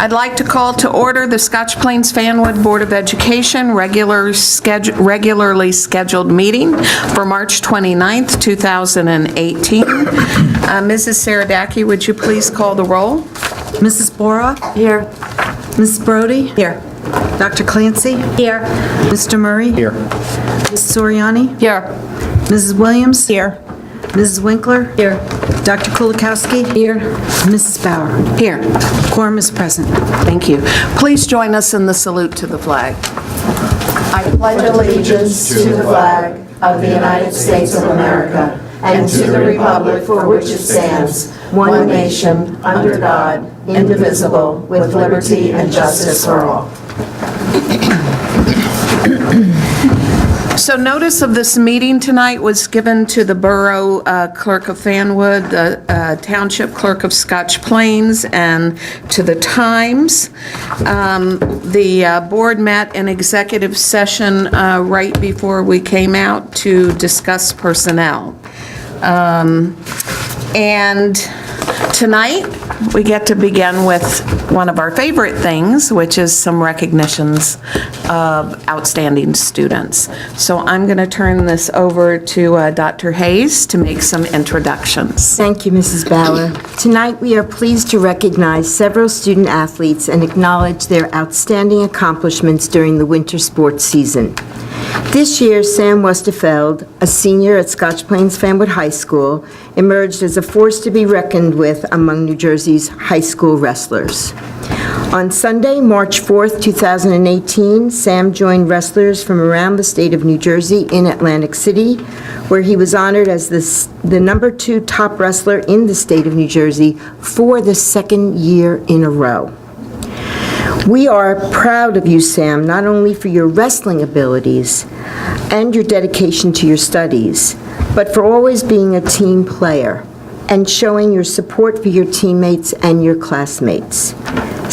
I'd like to call to order the Scotch Plains Fanwood Board of Education regularly scheduled meeting for March 29th, 2018. Mrs. Saradaki, would you please call the roll? Mrs. Bora? Here. Mrs. Brody? Here. Dr. Clancy? Here. Mr. Murray? Here. Mrs. Soriani? Here. Mrs. Williams? Here. Mrs. Winkler? Here. Dr. Kulikowski? Here. Mrs. Bauer? Here. Quorum is present. Thank you. Please join us in the salute to the flag. I pledge allegiance to the flag of the United States of America and to the republic for which it stands, one nation, under God, indivisible, with liberty and justice for all. So notice of this meeting tonight was given to the Borough Clerk of Fanwood, the Township Clerk of Scotch Plains, and to the Times. The board met in executive session right before we came out to discuss personnel. And tonight, we get to begin with one of our favorite things, which is some recognitions of outstanding students. So I'm going to turn this over to Dr. Hayes to make some introductions. Thank you, Mrs. Bauer. Tonight, we are pleased to recognize several student athletes and acknowledge their outstanding accomplishments during the winter sports season. This year, Sam Westerfeld, a senior at Scotch Plains Fanwood High School, emerged as a force to be reckoned with among New Jersey's high school wrestlers. On Sunday, March 4th, 2018, Sam joined wrestlers from around the state of New Jersey in Atlantic City, where he was honored as the number 2 top wrestler in the state of New Jersey for the second year in a row. We are proud of you, Sam, not only for your wrestling abilities and your dedication to your studies, but for always being a team player and showing your support for your teammates and your classmates.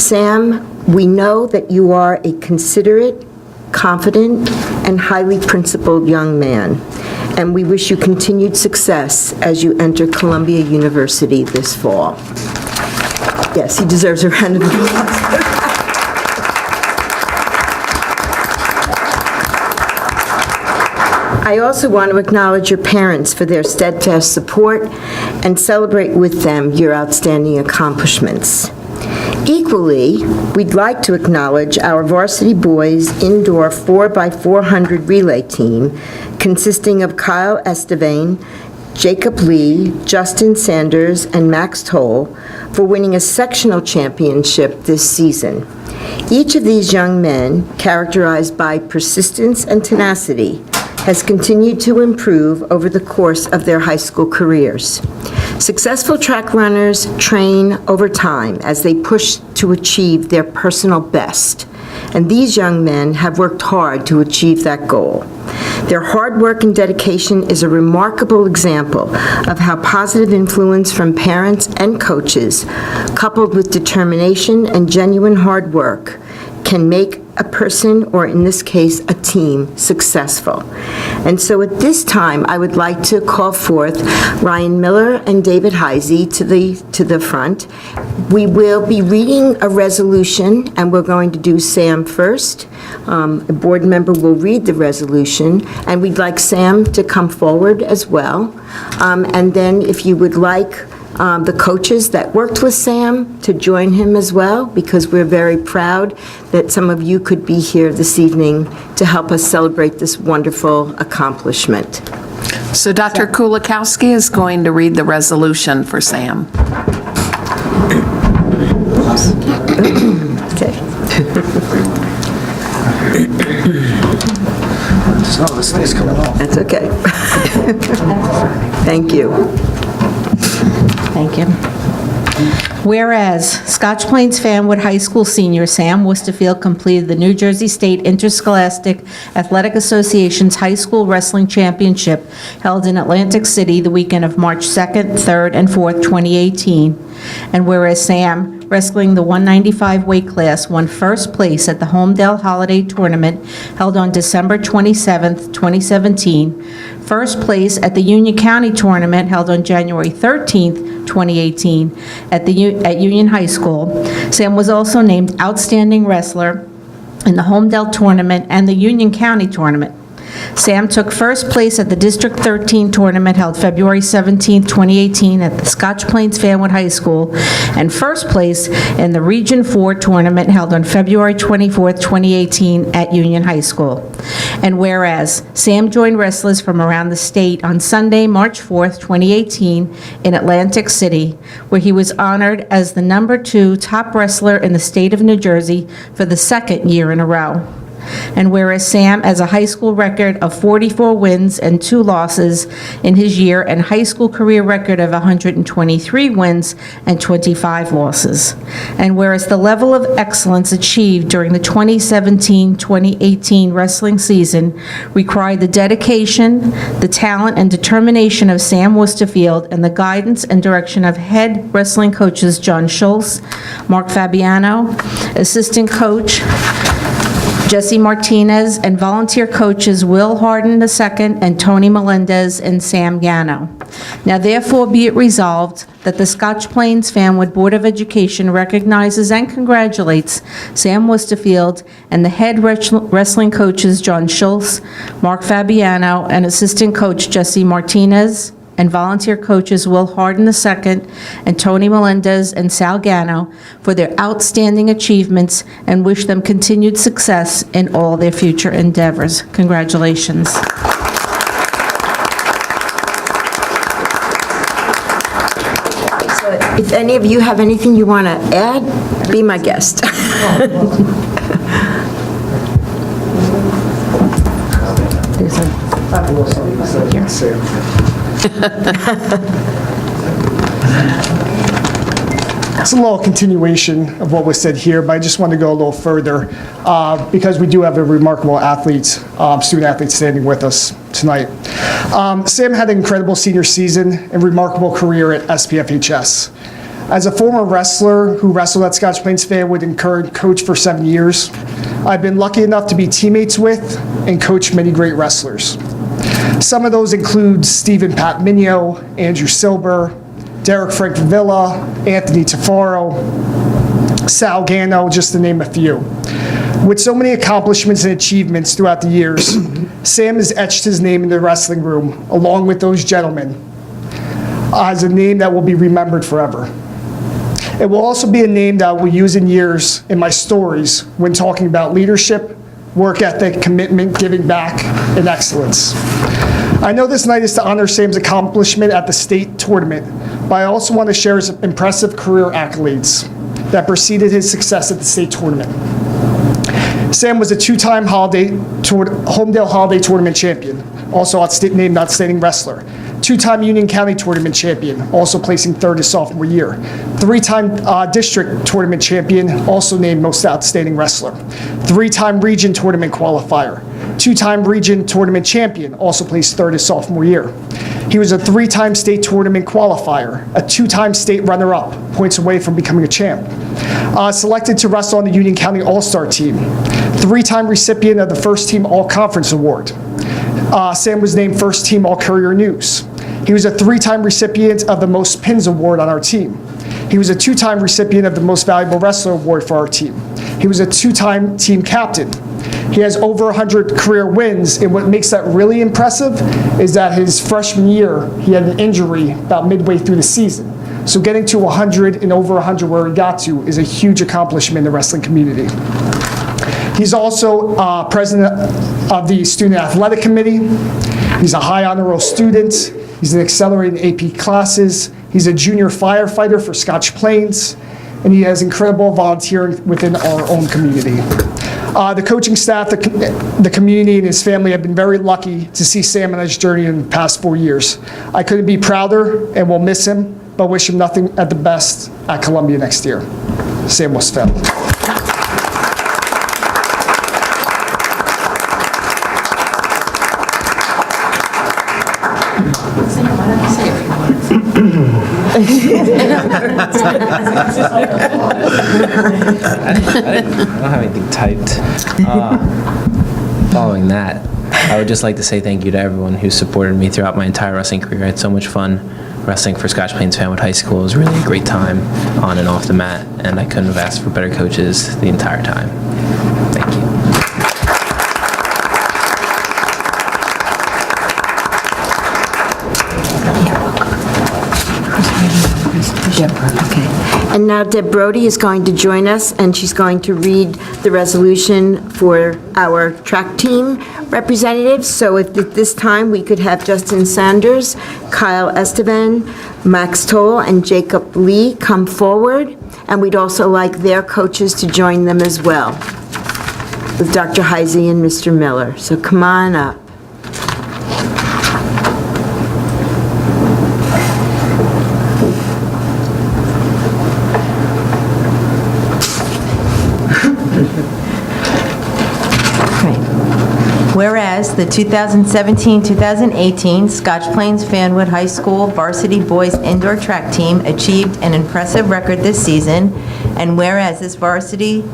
Sam, we know that you are a considerate, confident, and highly principled young man, and we wish you continued success as you enter Columbia University this fall. Yes, he deserves a round of applause. I also want to acknowledge your parents for their steadfast support and celebrate with them your outstanding accomplishments. Equally, we'd like to acknowledge our varsity boys indoor 4x400 relay team consisting of Kyle Estevane, Jacob Lee, Justin Sanders, and Max Toll for winning a sectional championship this season. Each of these young men, characterized by persistence and tenacity, has continued to improve over the course of their high school careers. Successful track runners train over time as they push to achieve their personal best, and these young men have worked hard to achieve that goal. Their hard work and dedication is a remarkable example of how positive influence from parents and coaches, coupled with determination and genuine hard work, can make a person, or in this case, a team, successful. And so at this time, I would like to call forth Ryan Miller and David Heisey to the front. We will be reading a resolution, and we're going to do Sam first. A board member will read the resolution, and we'd like Sam to come forward as well. And then if you would like the coaches that worked with Sam to join him as well, because we're very proud that some of you could be here this evening to help us celebrate this wonderful accomplishment. So Dr. Kulikowski is going to read the resolution for Sam. Okay. Oh, this thing is coming off. That's okay. Thank you. Thank you. Whereas Scotch Plains Fanwood High School senior Sam Westerfeld completed the New Jersey State Interscholastic Athletic Association's High School Wrestling Championship held in Atlantic City the weekend of March 2nd, 3rd, and 4th, 2018. And whereas Sam wrestling the 195 weight class, won first place at the Homedale Holiday Tournament held on December 27, 2017, first place at the Union County Tournament held on January 13, 2018, at Union High School. Sam was also named Outstanding Wrestler in the Homedale Tournament and the Union County Tournament. Sam took first place at the District 13 tournament held February 17, 2018 at the Scotch Plains Fanwood High School, and first place in the Region 4 tournament held on February 24, 2018 at Union High School. And whereas Sam joined wrestlers from around the state on Sunday, March 4, 2018 in Atlantic City, where he was honored as the #2 top wrestler in the state of New Jersey for the second year in a row. And whereas Sam has a high school record of 44 wins and 2 losses in his year and high school career record of 123 wins and 25 losses. And whereas the level of excellence achieved during the 2017-2018 wrestling season required the dedication, the talent, and determination of Sam Worsterfield and the guidance and direction of head wrestling coaches John Schultz, Mark Fabiano, assistant coach Jesse Martinez, and volunteer coaches Will Harden II and Tony Melendez and Sam Gano. Now therefore be it resolved that the Scotch Plains Fanwood Board of Education recognizes and congratulates Sam Worsterfield and the head wrestling coaches John Schultz, Mark Fabiano, and assistant coach Jesse Martinez, and volunteer coaches Will Harden II and Tony Melendez and Sal Gano for their outstanding achievements and wish them continued success in all their future endeavors. Congratulations. If any of you have anything you want to add, be my guest. It's a little continuation of what was said here, but I just want to go a little further because we do have a remarkable student athlete standing with us tonight. Sam had an incredible senior season and remarkable career at SPFHS. As a former wrestler who wrestled at Scotch Plains Fanwood and current coach for 7 years, I've been lucky enough to be teammates with and coach many great wrestlers. Some of those include Stephen Pat Minio, Andrew Silber, Derek Frank Villa, Anthony Tafaro, Sal Gano, just to name a few. With so many accomplishments and achievements throughout the years, Sam has etched his name in the wrestling room, along with those gentlemen, as a name that will be remembered forever. It will also be a name that I will use in years in my stories when talking about leadership, work ethic, commitment, giving back, and excellence. I know this night is to honor Sam's accomplishment at the state tournament, but I also want to share his impressive career accolades that preceded his success at the state tournament. Sam was a 2-time Homedale Holiday Tournament champion, also named Outstanding Wrestler. 2-time Union County Tournament champion, also placing 3rd his sophomore year. 3-time District Tournament champion, also named Most Outstanding Wrestler. 3-time Region Tournament qualifier. 2-time Region Tournament champion, also placed 3rd his sophomore year. He was a 3-time state tournament qualifier, a 2-time state runner-up, points away from becoming a champ. Selected to wrestle on the Union County All-Star team. 3-time recipient of the First Team All-Conference Award. Sam was named First Team All-Courier News. He was a 3-time recipient of the Most Pins Award on our team. He was a 2-time recipient of the Most Valuable Wrestler Award for our team. He was a 2-time team captain. He has over 100 career wins, and what makes that really impressive is that his freshman year, he had an injury about midway through the season. So getting to 100 and over 100 where he got to is a huge accomplishment in the wrestling community. He's also president of the Student Athletic Committee. He's a high honor roll student. He's in accelerated AP classes. He's a junior firefighter for Scotch Plains, and he has incredible volunteering within our own community. The coaching staff, the community, and his family have been very lucky to see Sam on his journey in the past 4 years. I couldn't be prouder, and we'll miss him, but wish him nothing but the best at Columbia next year. Sam Worsterfield. I don't have anything typed. Following that, I would just like to say thank you to everyone who supported me throughout my entire wrestling career. I had so much fun wrestling for Scotch Plains Fanwood High School. It was really a great time on and off the mat, and I couldn't have asked for better coaches the entire time. Thank you. Okay. And now Deb Brody is going to join us, and she's going to read the resolution for our track team representatives. So if at this time, we could have Justin Sanders, Kyle Esteban, Max Toll, and Jacob Lee come forward, and we'd also like their coaches to join them as well, with Dr. Heisey and Mr. Miller. So come on up. Whereas the 2017-2018 Scotch Plains Fanwood High School varsity boys indoor track team achieved an impressive record this season, and whereas this varsity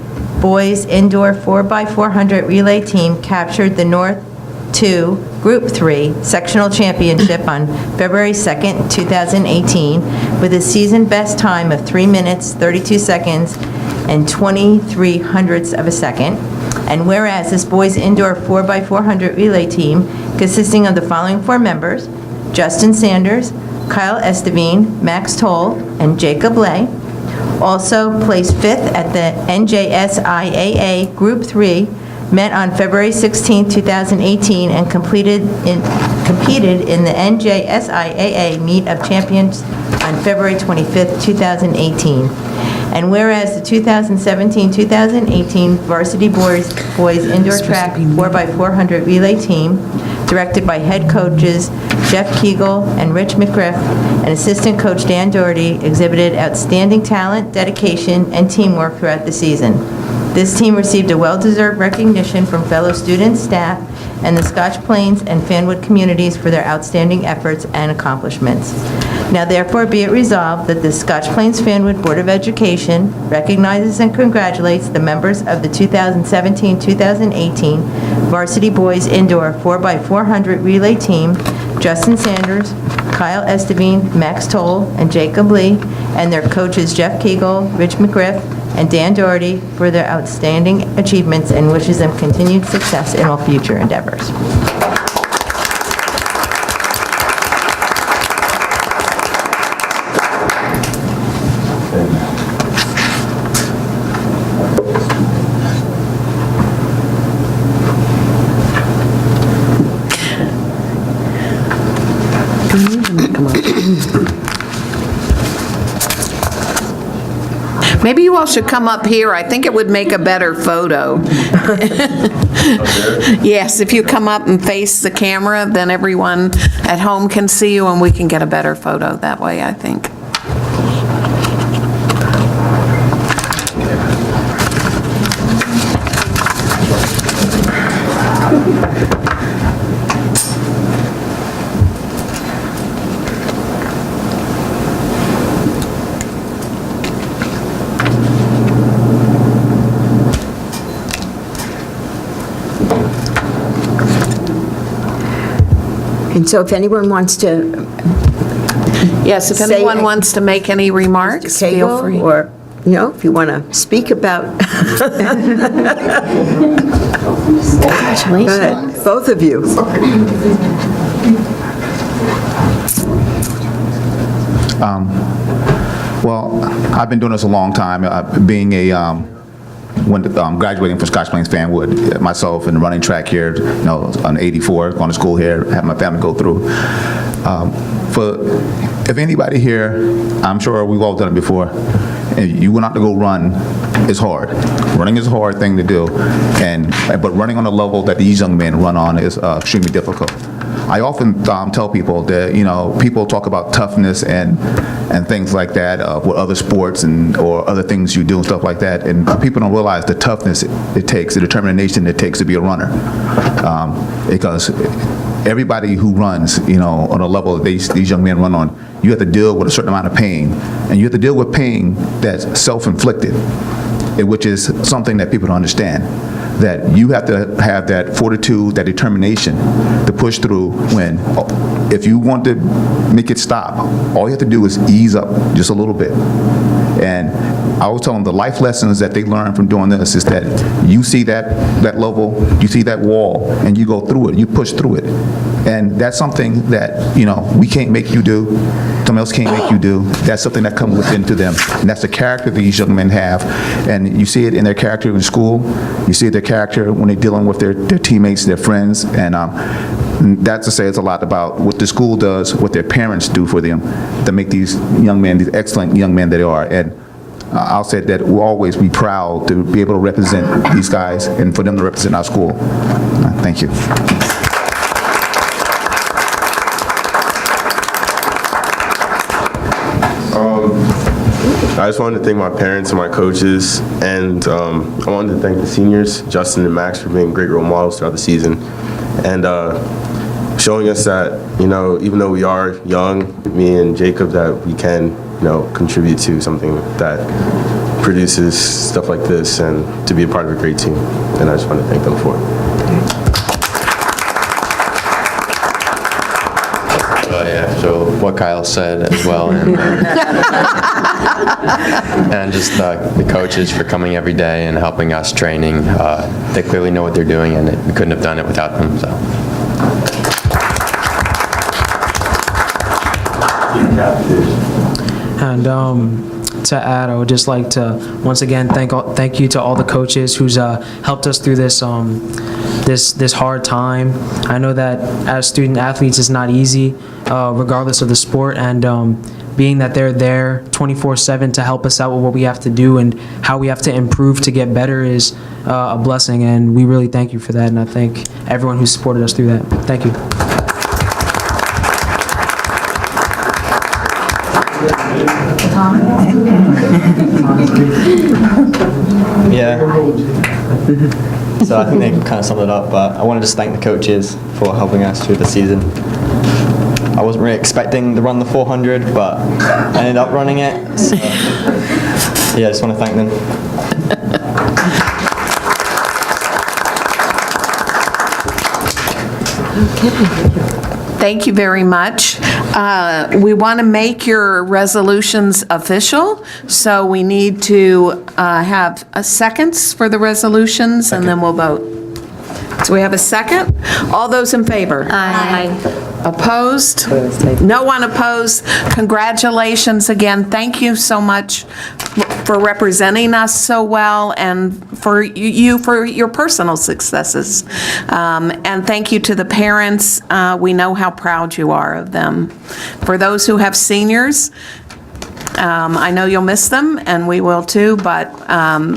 boys indoor 4x400 relay team captured the North 2 Group 3 sectional championship on February 2nd, 2018, with a season best time of 3 minutes, 32 seconds, and 23 hundredths of a second. And whereas this boys indoor 4x400 relay team, consisting of the following 4 members, Justin Sanders, Kyle Esteban, Max Toll, and Jacob Lay, also placed 5th at the NJSIAA Group 3, met on February 16, 2018, and competed in the NJSIAA Meet of Champions on February 25, 2018. And whereas the 2017-2018 varsity boys indoor track 4x400 relay team, directed by head coaches Jeff Kegel and Rich McGriff, and assistant coach Dan Doherty, exhibited outstanding talent, dedication, and teamwork throughout the season. This team received a well-deserved recognition from fellow students, staff, and the Scotch Plains and Fanwood communities for their outstanding efforts and accomplishments. Now therefore be it resolved that the Scotch Plains Fanwood Board of Education recognizes and congratulates the members of the 2017-2018 Varsity Boys Indoor 4x400 Relay Team, Justin Sanders, Kyle Esteban, Max Toll, and Jacob Lee, and their coaches Jeff Kegel, Rich McGriff, and Dan Doherty for their outstanding achievements, and wishes them continued success in all future endeavors. Maybe you all should come up here. I think it would make a better photo. Yes, if you come up and face the camera, then everyone at home can see you, and we can get a better photo that way, I think. And so if anyone wants to Yes, if Say- anyone wants to make any remarks, feel Kegel, free. or, if you want to speak about. Congratulations. Go ahead, both of you. Well, I've been doing this a long time. Being graduating from Scotch Plains Fanwood, myself and running track here, on 84, going to school here, had my family go through. If anybody here, I'm sure we've all done it before, and you went out to go run, it's hard. Running is a hard thing to do, but running on the level that these young men run on is extremely difficult. I often tell people that, people talk about toughness and things like that with other sports or other things you do and stuff like that, and people don't realize the toughness it takes, the determination it takes to be a runner. Because everybody who runs, on a level that these young men run on, you have to deal with a certain amount of pain. And you have to deal with pain that's self-inflicted, which is something that people don't understand. That you have to have that fortitude, that determination to push through when, if you want to make it stop, all you have to do is ease up just a little bit. And I was telling them the life lessons that they learn from doing this is that you see that level, you see that wall, and you go through it, you push through it. And that's something that, we can't make you do, someone else can't make you do. That's something that comes within to them. And that's the character these young men have. And you see it in their character in school, you see their character when they're dealing with their teammates, their friends, and that to say it's a lot about what the school does, what their parents do for them to make these young men, these excellent young men that they are. And I'll say that we'll always be proud to be able to represent these guys and for them to represent our school. Thank you. I just wanted to thank my parents and my coaches, and I wanted to thank the seniors, Justin and Max, for being great role models throughout the season, and showing us that, even though we are young, me and Jacob, that we can, contribute to something that produces stuff like this and to be a part of a great team. And I just want to thank them for it. So what Kyle said as well, and just the coaches for coming every day and helping us training. They clearly know what they're doing, and we couldn't have done it without them. So. And to add, I would just like to once again thank you to all the coaches who's helped us through this this hard time. I know that as student athletes it's not easy, regardless of the sport, and being that they're there 24/7 to help us out with what we have to do and how we have to improve to get better is a blessing, and we really thank you for that, and I thank everyone who supported us through that. Thank you. Yeah. So I think they kind of summed it up, but I want to just thank the coaches for helping us through the season. I wasn't really expecting to run the 400, but I ended up running it. So yeah, I just want to thank them. Thank you very much. We want to make your resolutions official, so we need to have seconds for the resolutions, and then we'll vote. So we have a second? All those in favor? Aye. Opposed? No one opposed. Congratulations again. Thank you so much for representing us so well, and for you for your personal successes. And thank you to the parents. We know how proud you are of them. For those who have seniors, I know you'll miss them, and we will too, but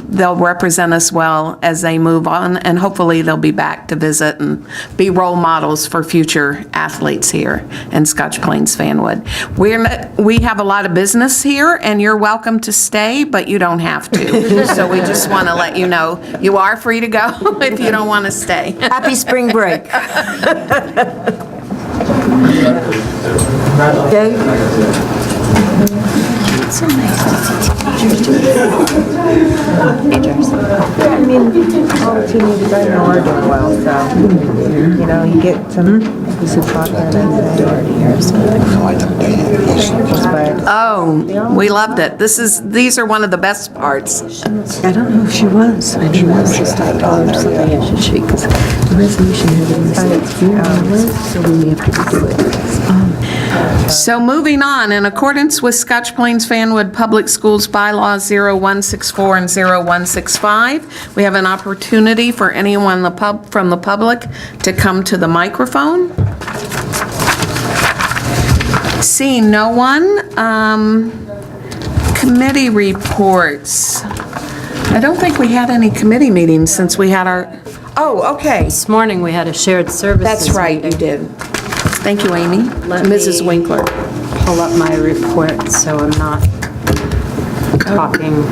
they'll represent us well as they move on, and hopefully they'll be back to visit and be role models for future athletes here in Scotch Plains Fanwood. We have a lot of business here, and you're welcome to stay, but you don't have to. So we just want to let you know, you are free to go if you don't want to stay. Happy spring break. Okay. So nice to see teachers do this. I mean, all the teenagers I know are doing well, so, you get some support that Oh, we loved it. These are one of the best parts. I don't know if she was. I don't know if she started on there yet. Yeah, should she? Because the resolution had been decided to do on the list, so we may have to redo it. So moving on, in accordance with Scotch Plains Fanwood Public Schools Bylaws 0164 and 0165, we have an opportunity for anyone from the public to come to the microphone. Seeing no one, committee reports. I don't think we had any committee meetings since we had our, oh, okay. This morning, we had a shared services That's right, you meeting. did. Thank you, Amy. Mrs. Winkler. Pull up my report, so I'm not talking.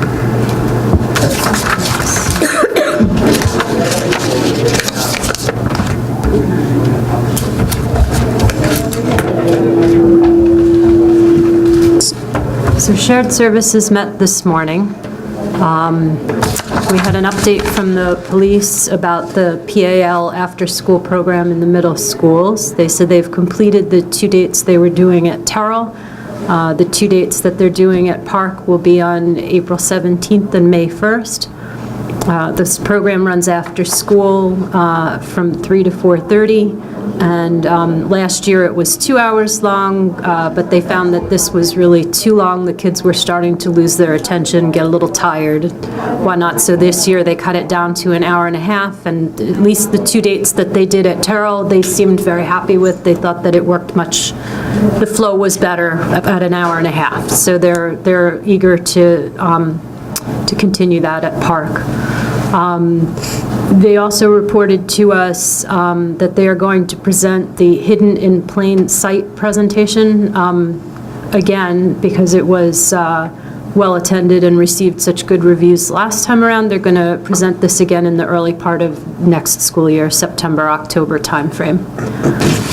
So shared services met this morning. We had an update from the police about the PAL after-school program in the middle schools. They said they've completed the 2 dates they were doing at Terrell. The 2 dates that they're doing at Park will be on April 17th and May 1st. This program runs after school from 3 to 4:30, and last year it was 2 hours long, but they found that this was really too long. The kids were starting to lose their attention, get a little tired, whatnot, so this year they cut it down to an hour and a half, and at least the 2 dates that they did at Terrell, they seemed very happy with. They thought that it worked the flow was better at an hour and a half, so they're eager to continue that at Park. They also reported to us that they are going to present the Hidden in Plain Sight presentation again, because it was well-attended and received such good reviews last time around. They're going to present this again in the early part of next school year, September, October timeframe.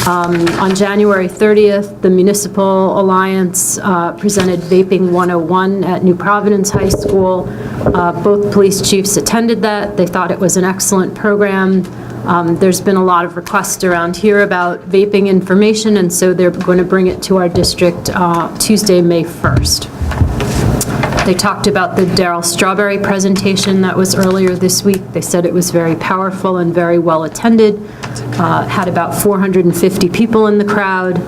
On January 30th, the Municipal Alliance presented Vaping 101 at New Providence High School. Both police chiefs attended that. They thought it was an excellent program. There's been a lot of requests around here about vaping information, and so they're going to bring it to our district Tuesday, May 1st. They talked about the Darryl Strawberry presentation that was earlier this week. They said it was very powerful and very well attended. Had about 450 people in the crowd.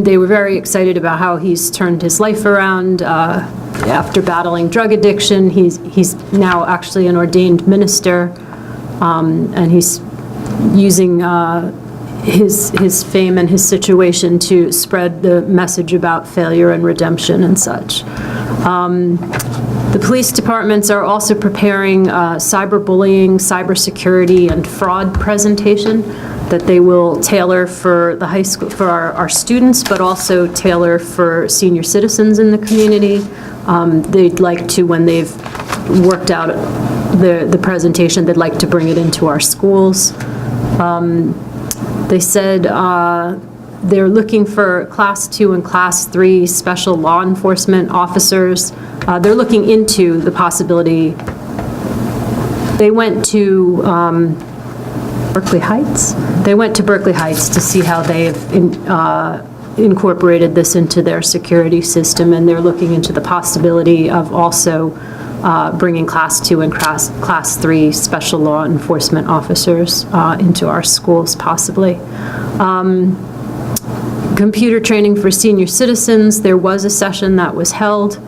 They were very excited about how he's turned his life around after battling drug addiction. He's now actually an ordained minister, and he's using his fame and his situation to spread the message about failure and redemption and such. The police departments are also preparing a cyberbullying, cybersecurity, and fraud presentation that they will tailor for the high school, for our students, but also tailor for senior citizens in the community. They'd like to, when they've worked out the presentation, they'd like to bring it into our schools. They said they're looking for Class 2 and Class 3 special law enforcement officers. They're looking into the possibility. They went to Berkeley Heights? They went to Berkeley Heights to see how they've incorporated this into their security system, and they're looking into the possibility of also bringing Class 2 and Class 3 special law enforcement officers into our schools, possibly. Computer training for senior citizens, there was a session that was held.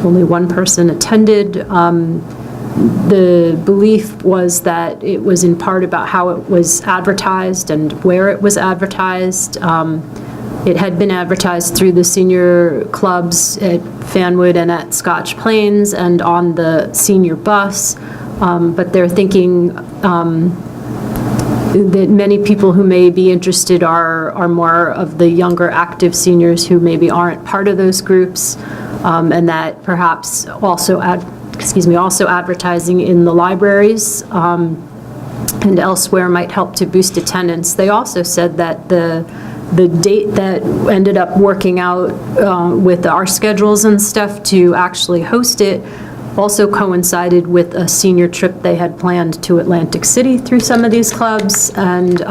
Only one person attended. The belief was that it was in part about how it was advertised and where it was advertised. It had been advertised through the senior clubs at Fanwood and at Scotch Plains and on the senior bus, but they're thinking that many people who may be interested are more of the younger active seniors who maybe aren't part of those groups, and that perhaps also advertising in the libraries and elsewhere might help to boost attendance. They also said that the date that ended up working out with our schedules and stuff to actually host it also coincided with a senior trip they had planned to Atlantic City through some of these clubs, and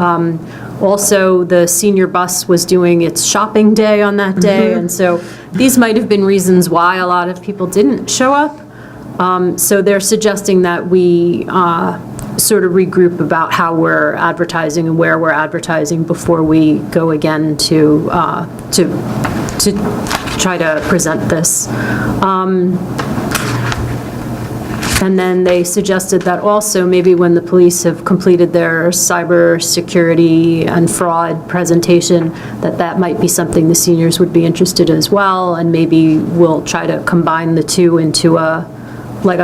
also the senior bus was doing its shopping day on that day, and so these might have been reasons why a lot of people didn't show up. So they're suggesting that we sort of regroup about how we're advertising and where we're advertising before we go again to try to present this. And then they suggested that also maybe when the police have completed their cybersecurity and fraud presentation, that might be something the seniors would be interested in as well, and maybe we'll try to combine the two into a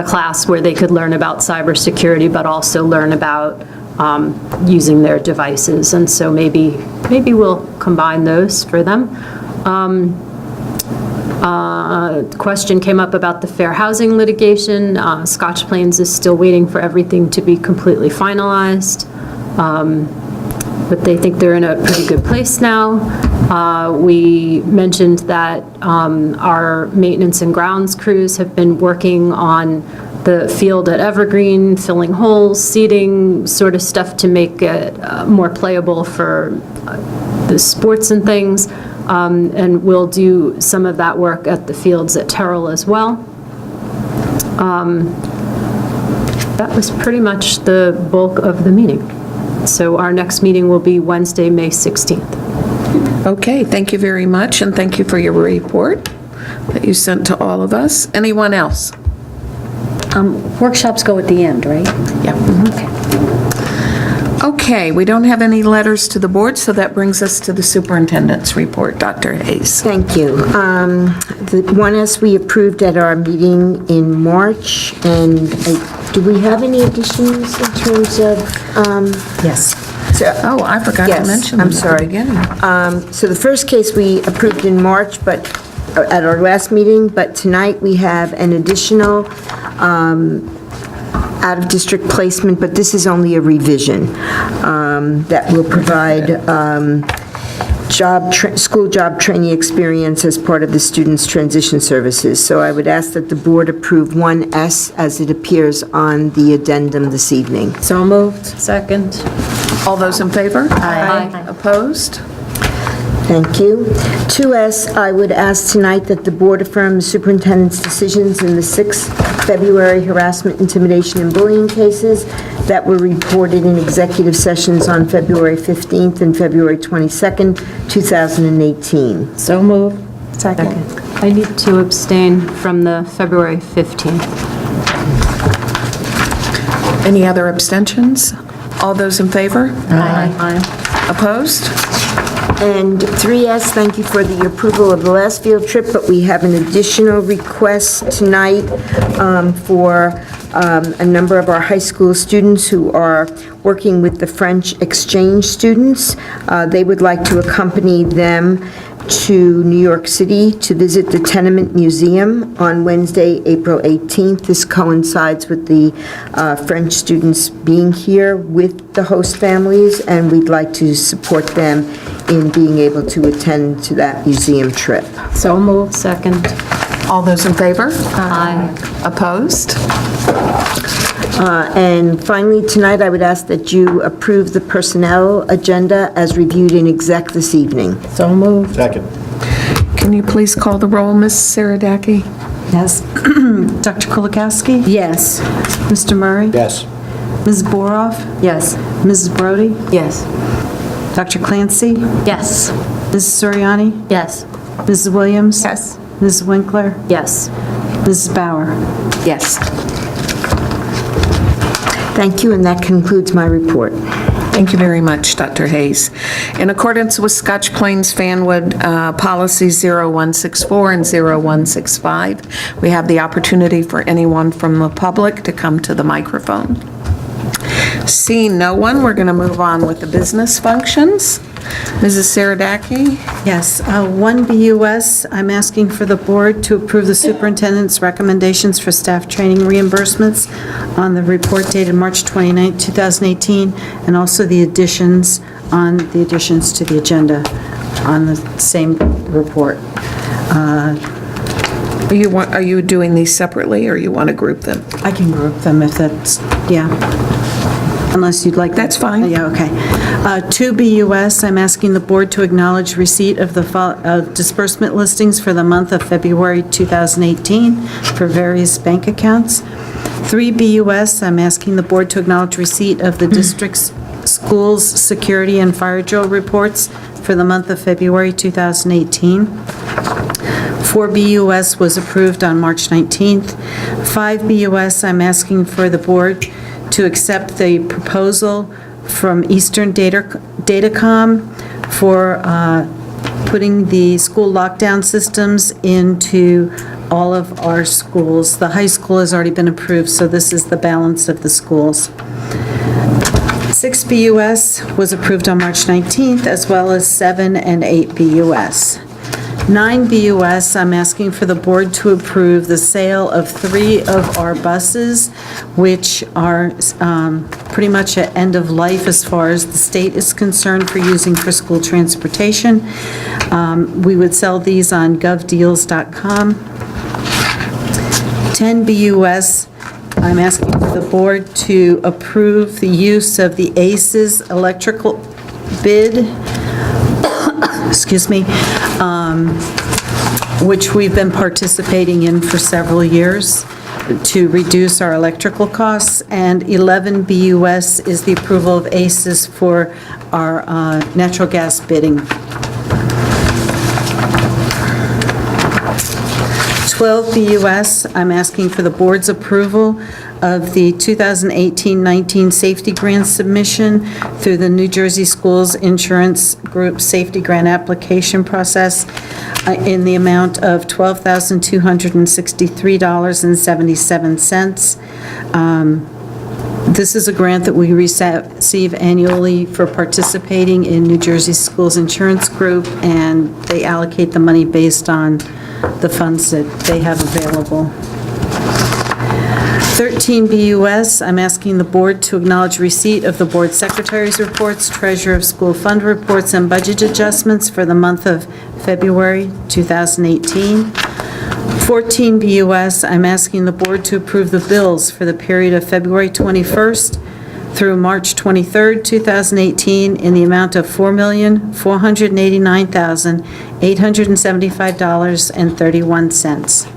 class where they could learn about cybersecurity, but also learn about using their devices. And so maybe we'll combine those for them. The question came up about the fair housing litigation. Scotch Plains is still waiting for everything to be completely finalized, but they think they're in a pretty good place now. We mentioned that our maintenance and grounds crews have been working on the field at Evergreen, filling holes, seeding, sort of stuff to make it more playable for the sports and things. And we'll do some of that work at the fields at Terrell as well. That was pretty much the bulk of the meeting. So our next meeting will be Wednesday, May 16th. Okay, thank you very much, and thank you for your report that you sent to all of us. Anyone else? Workshops go at the end, right? Yeah. Okay, we don't have any letters to the board, so that brings us to the superintendent's report. Dr. Hayes. Thank you. The 1S we approved at our meeting in March, and do we have any additions in terms of? Yes. Oh, I forgot to Yes, mention I'm them at the sorry. beginning. So the first case we approved in March, but at our last meeting, but tonight we have an additional out-of-district placement, but this is only a revision that will provide school job training experience as part of the student's transition services. So I would ask that the board approve 1S as it appears on the addendum this evening. So moved. Second. All those in favor? Aye. Opposed? Thank you. 2S, I would ask tonight that the board affirm the superintendent's decisions in the 6 February harassment, intimidation, and bullying cases that were reported in executive sessions on February 15th and February 22nd, 2018. So moved. Second. I need to abstain from the February 15th. Any other abstentions? All those in favor? Aye. Opposed? And 3S, thank you for the approval of the last field trip, but we have an additional request tonight for a number of our high school students who are working with the French exchange students. They would like to accompany them to New York City to visit the Tenement Museum on Wednesday, April 18th. This coincides with the French students being here with the host families, and we'd like to support them in being able to attend to that museum trip. So moved. Second. All those in favor? Aye. Opposed? And finally, tonight, I would ask that you approve the personnel agenda as reviewed in exec this evening. So moved. Second. Can you please call the roll, Ms. Saradaki? Yes. Dr. Kulikowski? Yes. Mr. Murray? Yes. Ms. Boroff? Yes. Mrs. Brody? Yes. Dr. Clancy? Yes. Mrs. Soriani? Yes. Mrs. Williams? Yes. Mrs. Winkler? Yes. Mrs. Bauer? Yes. Thank you, and that concludes my report. Thank you very much, Dr. Hayes. In accordance with Scotch Plains Fanwood Policies 0164 and 0165, we have the opportunity for anyone from the public to come to the microphone. Seeing no one, we're going to move on with the business functions. Mrs. Saradaki? Yes. 1BUS, I'm asking for the board to approve the superintendent's recommendations for staff training reimbursements on the report dated March 29, 2018, and also the additions to the agenda on the same report. Are you doing these separately, or you want to group them? I can group them if that's, yeah. Unless you'd like. That's fine. Yeah, okay. 2BUS, I'm asking the board to acknowledge receipt of the disbursement listings for the month of February 2018 for various bank accounts. 3BUS, I'm asking the board to acknowledge receipt of the district's schools' security and fire drill reports for the month of February 2018. 4BUS was approved on March 19th. 5BUS, I'm asking for the board to accept the proposal from Eastern Datacom for putting the school lockdown systems into all of our schools. The high school has already been approved, so this is the balance of the schools. 6BUS was approved on March 19th, as well as 7 and 8BUS. 9 BUS, I'm asking for the board to approve the sale of 3 of our buses, which are pretty much at end of life as far as the state is concerned for using for school transportation. We would sell these on govdeals.com. 10 BUS, I'm asking for the board to approve the use of the ACES electrical bid, excuse me, which we've been participating in for several years to reduce our electrical costs. And 11 BUS is the approval of ACES for our natural gas bidding. 12 BUS, I'm asking for the board's approval of the 2018-19 safety grant submission through the New Jersey Schools Insurance Group Safety Grant Application Process in the amount of $12,263.77. This is a grant that we receive annually for participating in New Jersey Schools Insurance Group, and they allocate the money based on the funds that they have available. 13 BUS, I'm asking the board to acknowledge receipt of the board secretary's reports, treasurer of school fund reports, and budget adjustments for the month of February 2018. 14 BUS, I'm asking the board to approve the bills for the period of February 21st through March 23rd, 2018, in the amount of $4,489,875.31.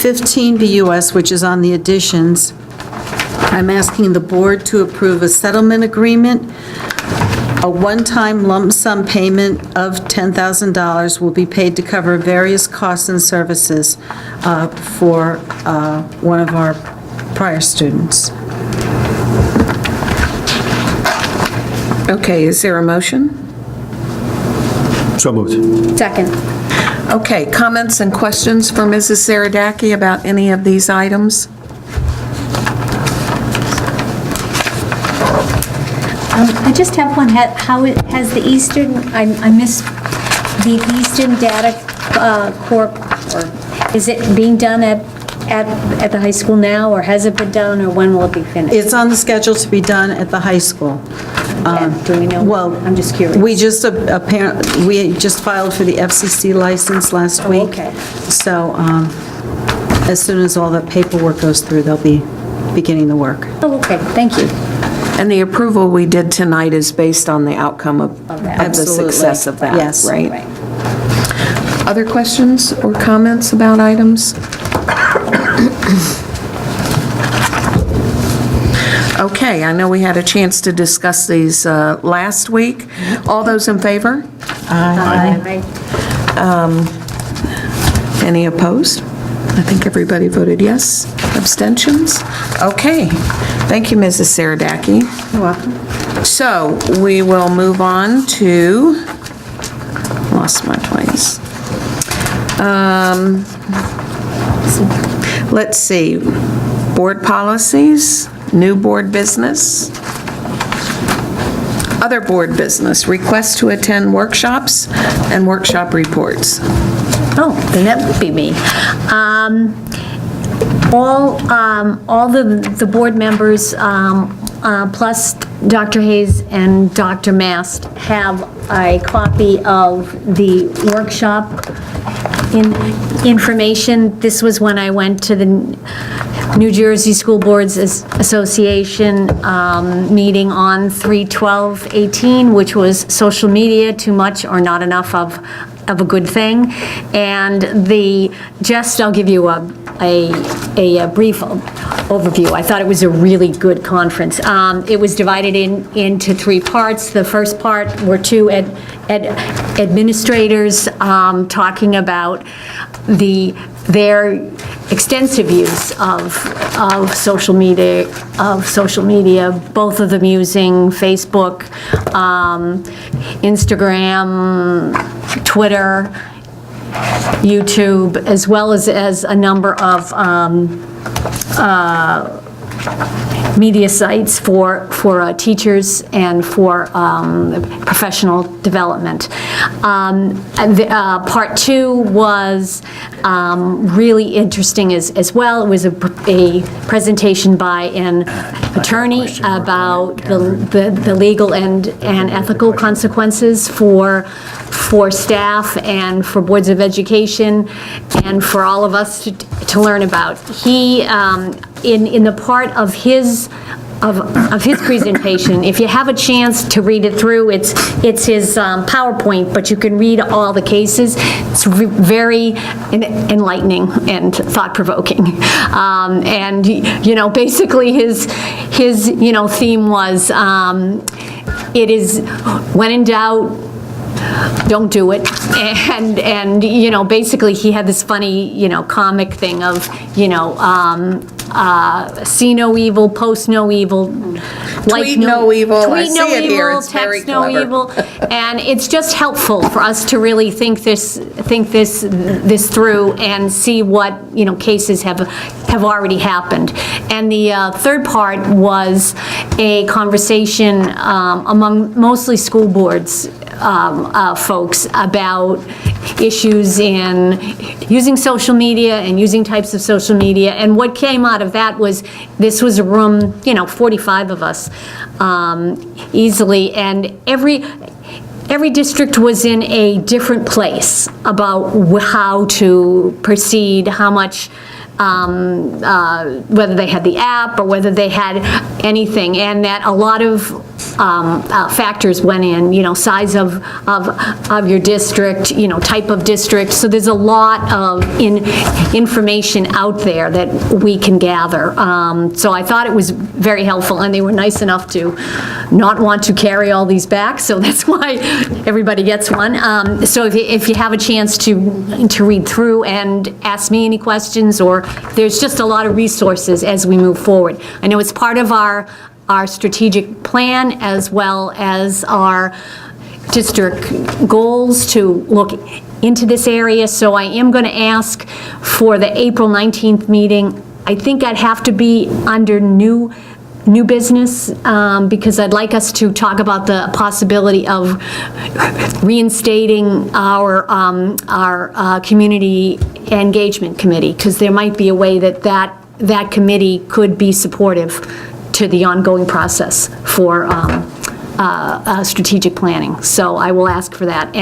15 BUS, which is on the additions, I'm asking the board to approve a settlement agreement. A one-time lump sum payment of $10,000 will be paid to cover various costs and services for one of our prior students. Okay, is there a motion? So moved. Second. Okay, comments and questions for Mrs. Saradaki about any of these items? I just have one. How has the Eastern, I missed the Eastern Data Corp, or is it being done at the high school now, or has it been done, or when will it be finished? It's on the schedule to be done at the high school. Do we know? Well, I'm just curious. We just filed for the FCC license last week. Okay. So as soon as all the paperwork goes through, they'll be beginning the work. Oh, okay, thank you. And the approval we did tonight is based on the outcome of the Absolutely. success of that, Yes. right? Other questions or comments about items? Okay, I know we had a chance to discuss these last week. All those in favor? Aye. Any opposed? I think everybody voted yes. Abstentions? Okay. Thank you, Mrs. Saradaki. You're welcome. So we will move on to, lost my place. Let's see, board policies, new board business, other board business, request to attend workshops and workshop reports. Oh, then that would be me. All the board members, plus Dr. Hayes and Dr. Mast, have a copy of the workshop information. This was when I went to the New Jersey School Boards Association meeting on 3/12/18, which was social media, too much or not enough of a good thing. And I'll give you a brief overview. I thought it was a really good conference. It was divided into 3 parts. The first part were 2 administrators talking about their extensive use of social media, both of them using Facebook, Instagram, Twitter, YouTube, as well as a number of media sites for teachers and for professional development. Part 2 was really interesting as well. It was a presentation by an attorney about the legal and ethical consequences for staff and for boards of education and for all of us to learn about. He, in the part of his presentation, if you have a chance to read it through, it's his PowerPoint, but you can read all the cases. It's very enlightening and thought-provoking. And, basically his theme was, it is, when in doubt, don't do it. And basically he had this funny, comic thing of, see no evil, post no evil, Tweet no evil. I see it here. It's very text no clever. evil. And it's just helpful for us to really think this through and see what, cases have already happened. And the third part was a conversation among mostly school boards folks about issues in using social media and using types of social media. And what came out of that was, this was a room, 45 of us easily, and every district was in a different place about how to proceed, how much, whether they had the app or whether they had anything, and that a lot of factors went in, size of your district, type of district. So there's a lot of information out there that we can gather. So I thought it was very helpful, and they were nice enough to not want to carry all these back, so that's why everybody gets one. So if you have a chance to read through and ask me any questions, or there's just a lot of resources as we move forward. I know it's part of our strategic plan, as well as our district goals to look into this area. So I am going to ask for the April 19th meeting. I think I'd have to be under new business, because I'd like us to talk about the possibility of reinstating our community engagement committee, because there might be a way that committee could be supportive to the ongoing process for strategic planning. So I will ask for that.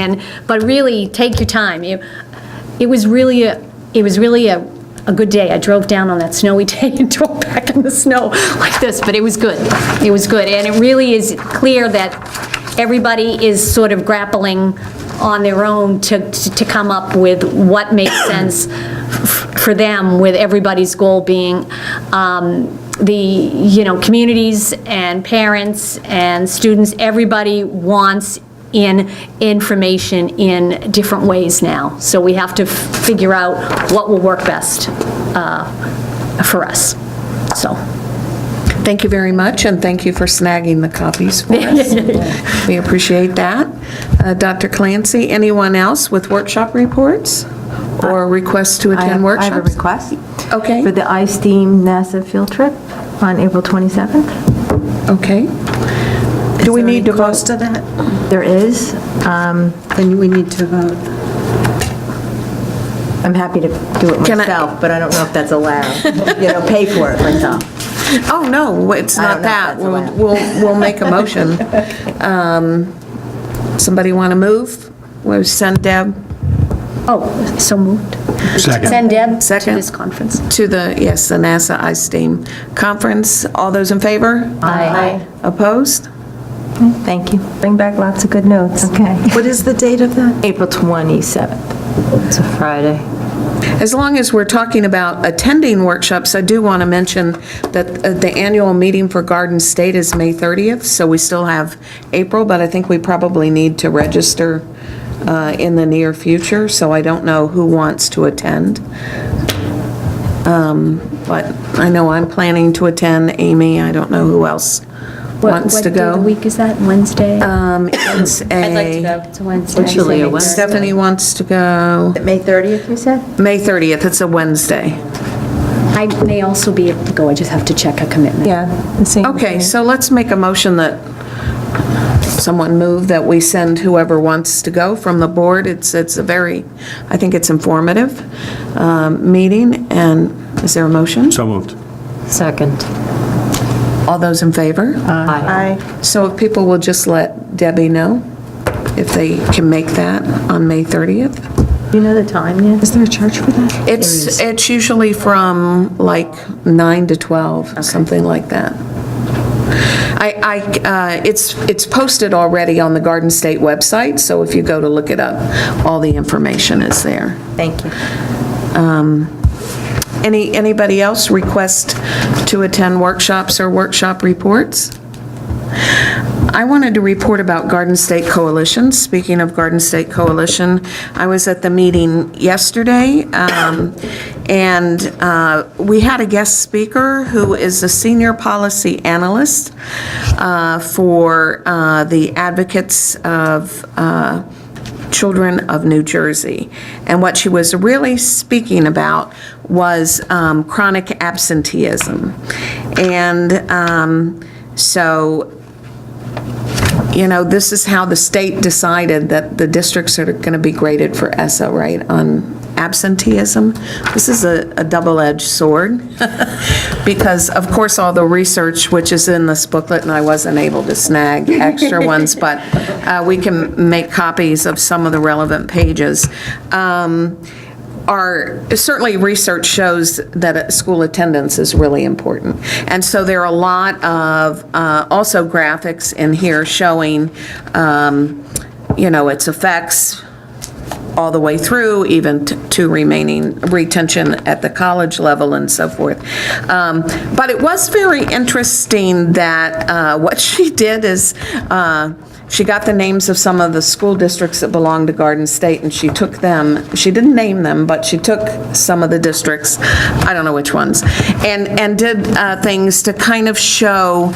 But really, take your time. It was really a good day. I drove down on that snowy day and drove back in the snow like this, but it was good. It was good. And it really is clear that everybody is sort of grappling on their own to come up with what makes sense for them, with everybody's goal being the communities and parents and students. Everybody wants information in different ways now. So we have to figure out what will work best for us. So. Thank you very much, and thank you for snagging the copies for us. We appreciate that. Dr. Clancy, anyone else with workshop reports or requests to attend workshops? I have a request. Okay. For the iSTEAM NASA field trip on April 27th. Okay. Do we need to vote to that? There is. Then we need to vote. I'm happy to do it Can I- myself, but I don't know if that's allowed. Pay for it myself. Oh, no, it's I not don't know if that. that's allowed. We'll make a motion. Somebody want to move? We'll send Deb Oh, so moved. Second. Send Deb to Second. this conference. to the NASA iSTEAM conference. All those in favor? Aye. Opposed? Thank you. Bring back lots of good notes. Okay. What is the date of that? April 27th. It's a Friday. As long as we're talking about attending workshops, I do want to mention that the annual meeting for Garden State is May 30th, so we still have April, but I think we probably need to register in the near future, so I don't know who wants to attend. But I know I'm planning to attend. Amy, I don't know who else wants to What day of the go. week is that? Wednesday? It's I'd like to a, go. It's a Wednesday. Usually a Wednesday. Stephanie wants to go. May 30th, you said? May 30th, it's a Wednesday. I I may also be able to go, I just have to check a commitment. Yeah, the same. Okay, so let's make a motion that someone move that we send whoever wants to go from the board. It's a very, I think it's informative meeting, and is there a motion? So moved. Second. All those in favor? Aye. So if people will just let Debbie know if they can make that on May 30th? You know the time yet? Is there a charge for that? It's usually from like 9 to 12, something like that. It's posted already on the Garden State website, so if you go to look it up, all the information is there. Thank you. Anybody else request to attend workshops or workshop reports? I wanted to report about Garden State Coalition. Speaking of Garden State Coalition, I was at the meeting yesterday, and we had a guest speaker who is a senior policy analyst for the Advocates of Children of New Jersey. And what she was really speaking about was chronic absenteeism. And so, you know, this is how the state decided that the districts are going to be graded for ESSA, right, on absenteeism. This is a double-edged sword because, of course, all the research, which is in this booklet, and I wasn't able to snag extra ones, but we can make copies of some of the relevant pages. Certainly research shows that school attendance is really important. And so there are a lot of also graphics in here showing, you know, its effects all the way through, even to remaining retention at the college level and so forth. But it was very interesting that what she did is she got the names of some of the school districts that belong to Garden State, and she took them, she didn't name them, but she took some of the districts, I don't know which ones, and did things to kind of show,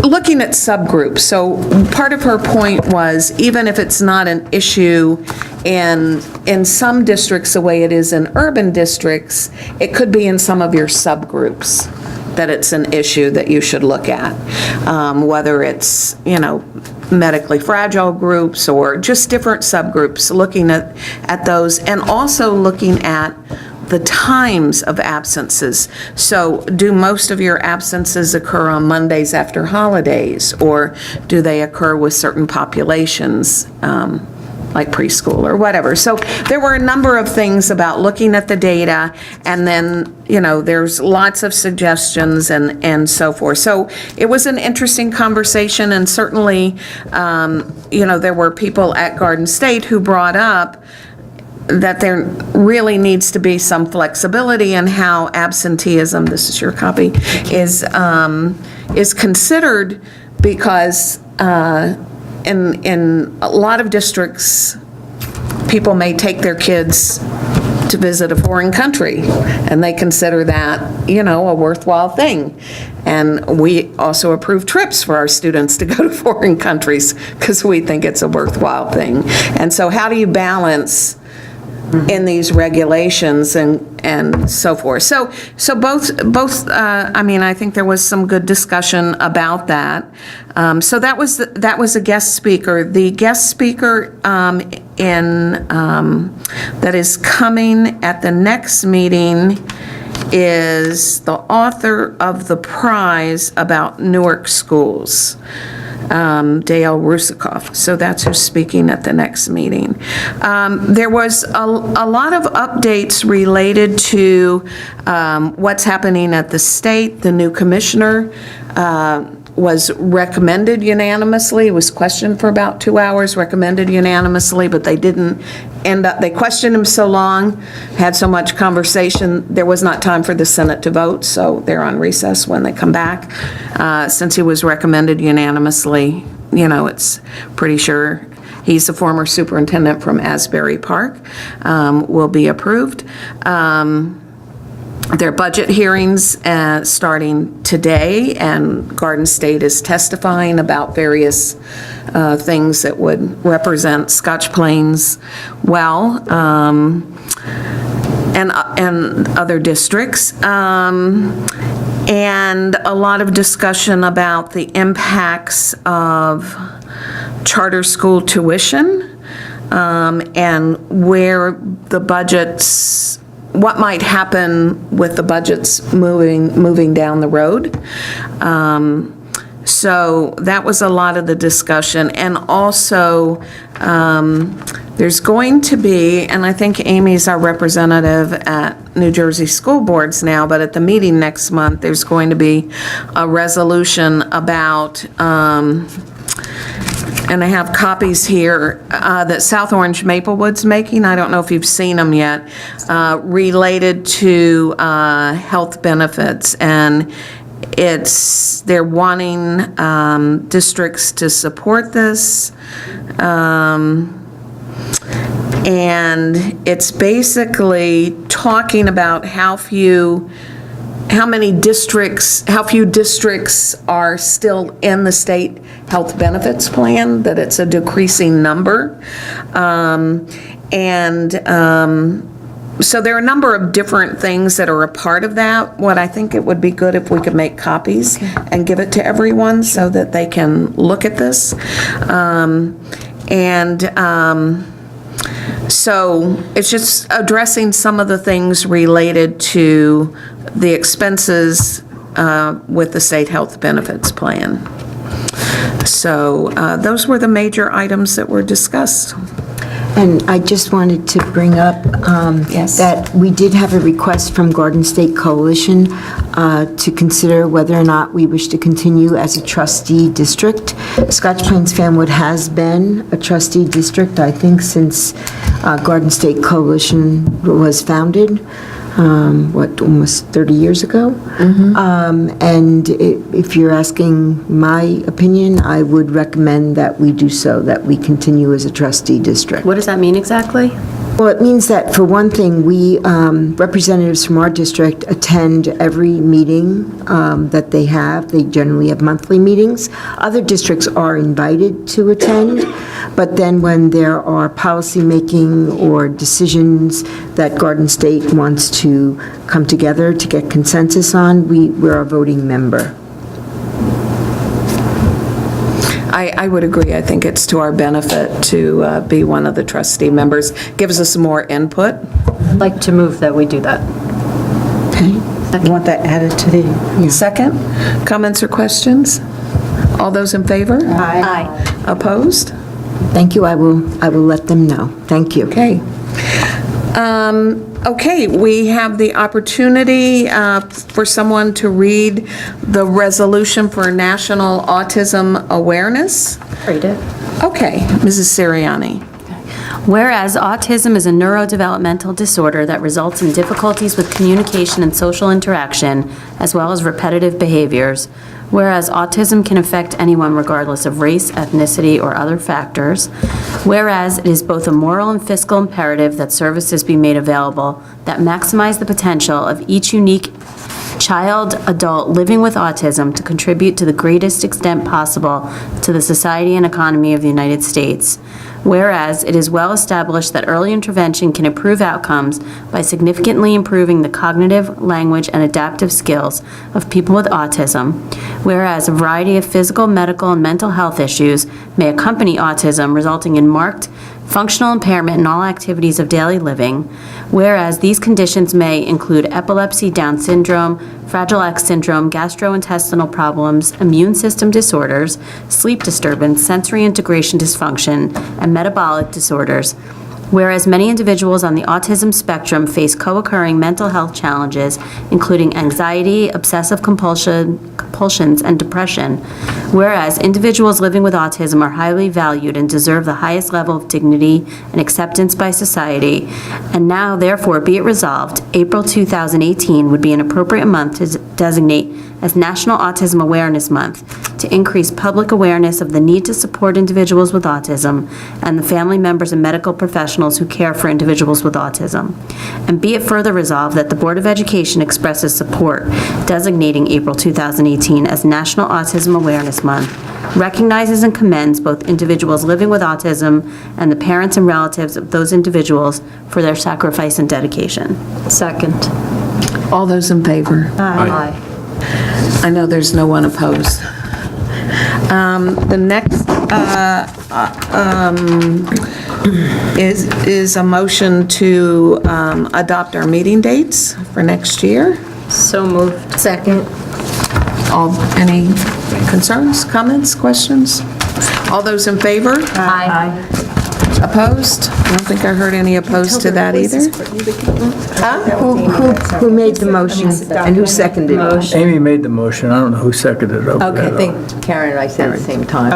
looking at subgroups. So part of her point was, even if it's not an issue in some districts the way it is in urban districts, it could be in some of your subgroups that it's an issue that you should look at, whether it's, you know, medically fragile groups or just different subgroups, looking at those, and also looking at the times of absences. So do most of your absences occur on Mondays after holidays, or do they occur with certain populations, like preschool or whatever? So there were a number of things about looking at the data, and then, you know, there's lots of suggestions and so forth. So it was an interesting conversation, and certainly, you know, there were people at Garden State who brought up that there really needs to be some flexibility in how absenteeism, this is your copy, is considered, because in a lot of districts, people may take their kids to visit a foreign country, and they consider that, you know, a worthwhile thing. And we also approve trips for our students to go to foreign countries because we think it's a worthwhile thing. And so how do you balance in these regulations and so forth? So both, I mean, I think there was some good discussion about that. So that was a guest speaker. The guest speaker that is coming at the next meeting is the author of the prize about Newark schools, Dale Rusikoff. So that's who's speaking at the next meeting. There was a lot of updates related to what's happening at the state. The new commissioner was recommended unanimously, was questioned for about 2 hours, recommended unanimously, but they didn't end up, they questioned him so long, had so much conversation, there was not time for the Senate to vote, so they're on recess when they come back. Since he was recommended unanimously, you know, it's pretty sure he's a former superintendent from Asbury Park, will be approved. Their budget hearings starting today, and Garden State is testifying about various things that would represent Scotch Plains well. and other districts. And a lot of discussion about the impacts of charter school tuition, and where the budgets, what might happen with the budgets moving down the road. So that was a lot of the discussion. And also, there's going to be, and I think Amy's our representative at New Jersey School Boards now, but at the meeting next month, there's going to be a resolution about, and I have copies here, that South Orange Maplewood's making, I don't know if you've seen them yet, related to health benefits. And they're wanting districts to support this. And it's basically talking about how few districts are still in the state health benefits plan, that it's a decreasing number. So there are a number of different things that are a part of that. What I think it would be good if we could make copies and give it to everyone so that they can look at this. So it's just addressing some of the things related to the expenses with the state health benefits plan. So those were the major items that were discussed. And I just wanted to bring up that we did have a request from Garden State Coalition to consider whether or not we wish to continue as a trustee district. Scotch Plains Fanwood has been a trustee district, I think, since Garden State Coalition was founded. Almost 30 years ago? And if you're asking my opinion, I would recommend that we do so, that we continue as a trustee district. What does that mean exactly? Well, it means that, for one thing, we, representatives from our district attend every meeting that they have. They generally have monthly meetings. Other districts are invited to attend, but then when there are policymaking or decisions that Garden State wants to come together to get consensus on, we're a voting member. I would agree. I think it's to our benefit to be one of the trustee members. Gives us more input. I'd like to move that we do that. Okay. You want that added to the... Second, comments or questions? All those in favor? Aye. Opposed? Thank you. I will let them know. Thank you. Okay. Okay, we have the opportunity for someone to read the resolution for National Autism Awareness. Read it. Okay, Mrs. Siriani. Whereas autism is a neurodevelopmental disorder that results in difficulties with communication and social interaction, as well as repetitive behaviors. Whereas autism can affect anyone regardless of race, ethnicity, or other factors. Whereas it is both a moral and fiscal imperative that services be made available that maximize the potential of each unique child, adult living with autism to contribute to the greatest extent possible to the society and economy of the United States. Whereas it is well established that early intervention can improve outcomes by significantly improving the cognitive, language, and adaptive skills of people with autism. Whereas a variety of physical, medical, and mental health issues may accompany autism, resulting in marked functional impairment in all activities of daily living. Whereas these conditions may include epilepsy, Down syndrome, Fragile X syndrome, gastrointestinal problems, immune system disorders, sleep disturbance, sensory integration dysfunction, and metabolic disorders. Whereas many individuals on the autism spectrum face co-occurring mental health challenges, including anxiety, obsessive compulsions, and depression. Whereas individuals living with autism are highly valued and deserve the highest level of dignity and acceptance by society. And now, therefore, be it resolved, April 2018 would be an appropriate month to designate as National Autism Awareness Month to increase public awareness of the need to support individuals with autism and the family members and medical professionals who care for individuals with autism. And be it further resolved that the Board of Education expresses support designating April 2018 as National Autism Awareness Month, recognizes and commends both individuals living with autism and the parents and relatives of those individuals for their sacrifice and dedication. Second. All those in favor? Aye. I know there's no one opposed. The next is a motion to adopt our meeting dates for next year. So moved. Second. Any concerns, comments, questions? All those in favor? Aye. Opposed? I don't think I heard any opposed to that either. Who made the motion and who seconded it? Amy made the motion, I don't know who seconded it. Okay, I think Karen and I said at the same time.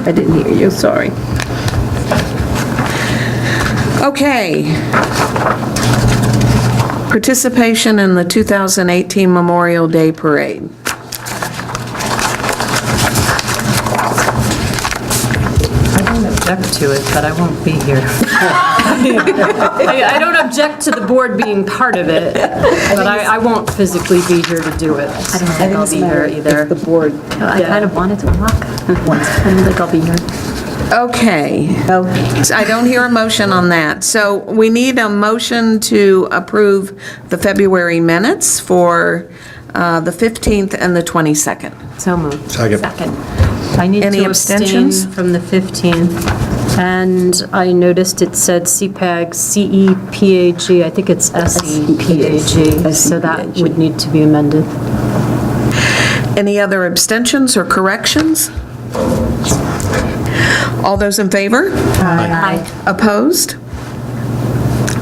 I didn't hear you, sorry. Okay. Participation in the 2018 Memorial Day Parade. Object to it, but I won't be here. I don't object to the board being part of it, but I won't physically be here to do it. I don't think I'll be here either. The board. I kind of wanted to walk. I don't think I'll be here. Okay. So I don't hear a motion on that. So we need a motion to approve the February minutes for the 15th and the 22nd. So moved. Second. I need Any to abstain abstentions? from the 15th, and I noticed it said CPAG, CEPAG, I think it's SEPAG, so that would need to be amended. Any other abstentions or corrections? All those in favor? Aye. Opposed?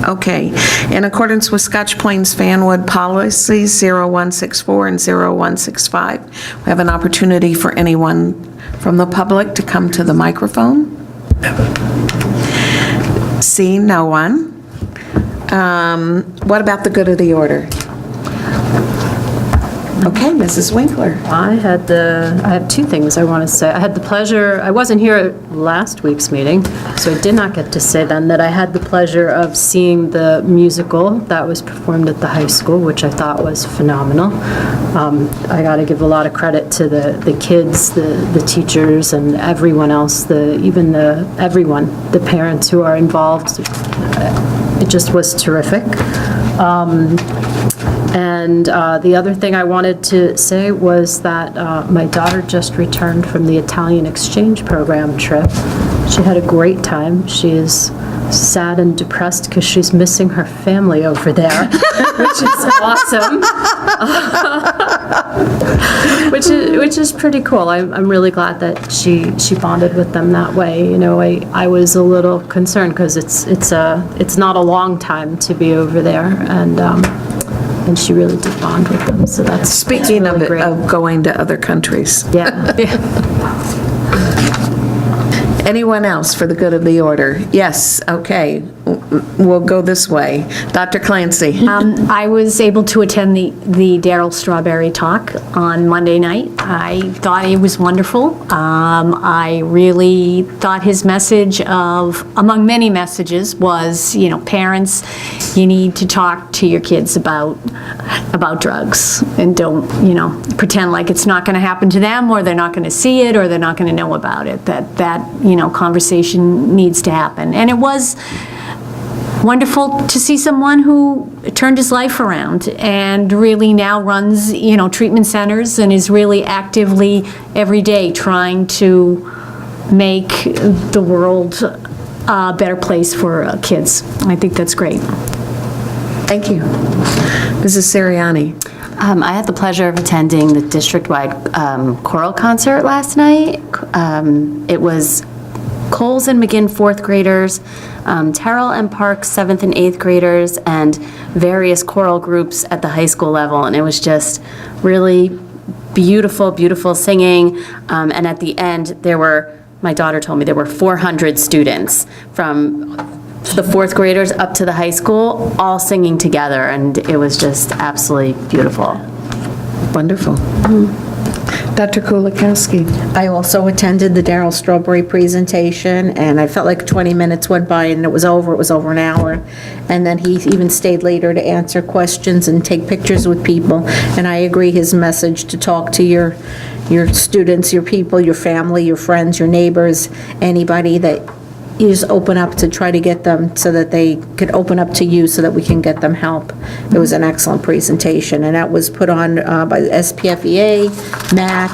Okay. In accordance with Scotch Plains Fanwood policies 0164 and 0165, we have an opportunity for anyone from the public to come to the microphone. Seeing no one. What about the good of the order? Okay, Mrs. Winkler. I have two things I want to say. I had the pleasure, I wasn't here at last week's meeting, so I did not get to say then that I had the pleasure of seeing the musical that was performed at the high school, which I thought was phenomenal. I got to give a lot of credit to the kids, the teachers, and everyone else, everyone, the parents who are involved. It just was terrific. And the other thing I wanted to say was that my daughter just returned from the Italian exchange program trip. She had a great time. She is sad and depressed because she's missing her family over there, which is awesome. which is pretty cool. I'm really glad that she bonded with them that way. You know, I was a little concerned because it's not a long time to be over there, and she really did bond with them, so that's Speaking really great. of going to other countries. Yeah. Anyone else for the good of the order? Yes, okay. We'll go this way. Dr. Clancy. I was able to attend the Daryl Strawberry talk on Monday night. I thought it was wonderful. I really thought his message among many messages, was, parents, you need to talk to your kids about drugs, and don't, pretend like it's not going to happen to them, or they're not going to see it, or they're not going to know about it. That conversation needs to happen. And it was wonderful to see someone who turned his life around and really now runs, treatment centers, and is really actively every day trying to make the world a better place for kids. I think that's great. Thank you. Mrs. Sirianni. I had the pleasure of attending the district-wide choral concert last night. It was Coles and McGinn 4th graders, Terrell and Park 7th and 8th graders, and various choral groups at the high school level. And it was just really beautiful, beautiful singing. And at the end, my daughter told me there were 400 students from the 4th graders up to the high school, all singing together. And it was just absolutely beautiful. Wonderful. Dr. Kulikowski. I also attended the Darryl Strawberry presentation, and I felt like 20 minutes went by and it was over an hour. And then he even stayed later to answer questions and take pictures with people. And I agree, his message to talk to your students, your people, your family, your friends, your neighbors, anybody that you just open up to try to get them so that they could open up to you so that we can get them help. It was an excellent presentation, and that was put on by the SPFEA, MAC,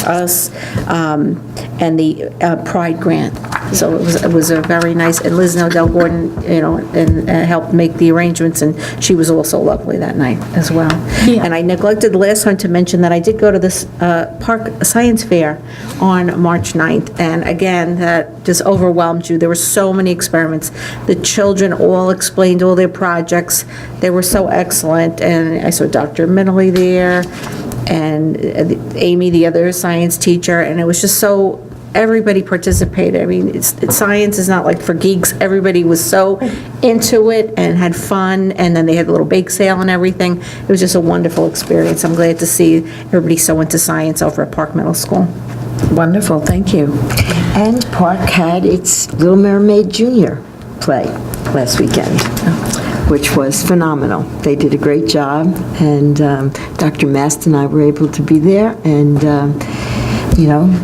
us, and the Pride Grant. So it was a very nice, and Liz Nodell Gordon, and helped make the arrangements, and she was also lovely that night as well. And I neglected the last time to mention that I did go to this Park Science Fair on March 9th, and again, that just overwhelmed you. There were so many experiments. The children all explained all their projects. They were so excellent, and I saw Dr. Minnelly there, and Amy, the other science teacher, and it was just so, everybody participated. I mean, science is not like for geeks. Everybody was so into it and had fun, and then they had a little bake sale and everything. It was just a wonderful experience. I'm glad to see everybody so into science over at Park Middle School. Wonderful, thank you. And Park had its Little Mermaid Junior play last weekend, which was phenomenal. They did a great job, and Dr. Mast and I were able to be there, and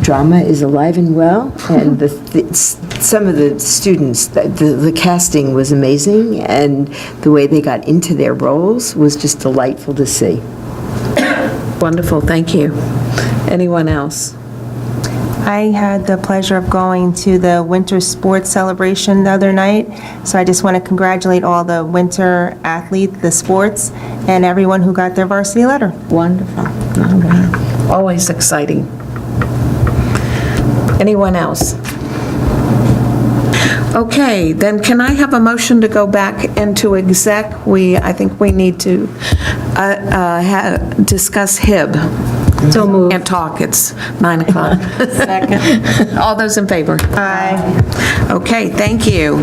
drama is alive and well, and some of the students, the casting was amazing, and the way they got into their roles was just delightful to see. Wonderful, thank you. Anyone else? I had the pleasure of going to the winter sports celebration the other night, so I just want to congratulate all the winter athletes, the sports, and everyone who got their varsity letter. Wonderful. Always exciting. Anyone else? Okay, then can I have a motion to go back into exec? I think we need to discuss HIB. So moved. Can't talk, it's 9 o'clock. Second. All those in favor? Aye. Okay, thank you.